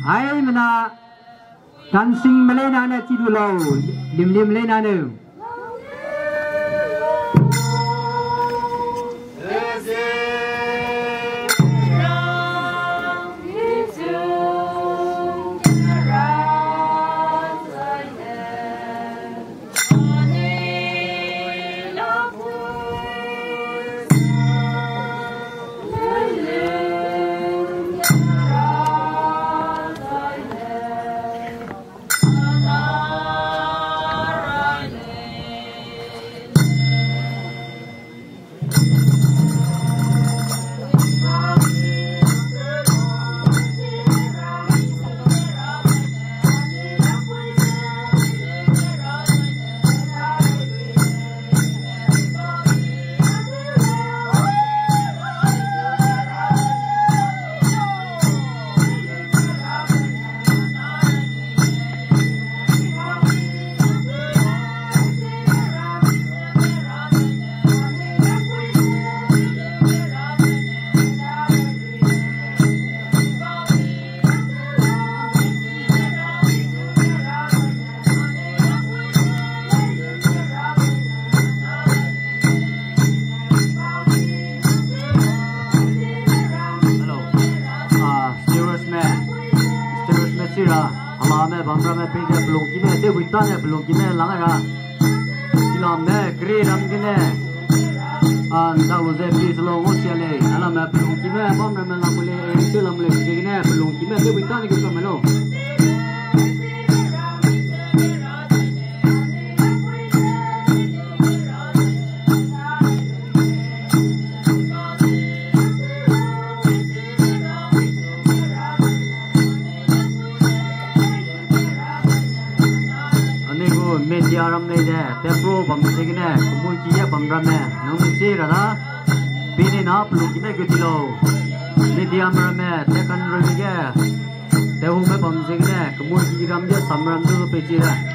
ไอ้มันนะกันสิงมาเลยนะเนี่ยที่ดูเราลิมเลยนะเนี่ยbelum kini langar lah, silam ni kiri ram kini, anda usah beli selong usia le, alam belum kini, bom ram lam boleh, itu lam boleh kini belum kini, tu kita ni kita melo. media ram ni deh, tepro bam segini, kumui kia bam ram ni, namun sih rada, bini na peluk kita kutilo, media ram ni, tekan ram ni ke, tehu me bam segini, kumui kia ram dia sam ram tu peci dah.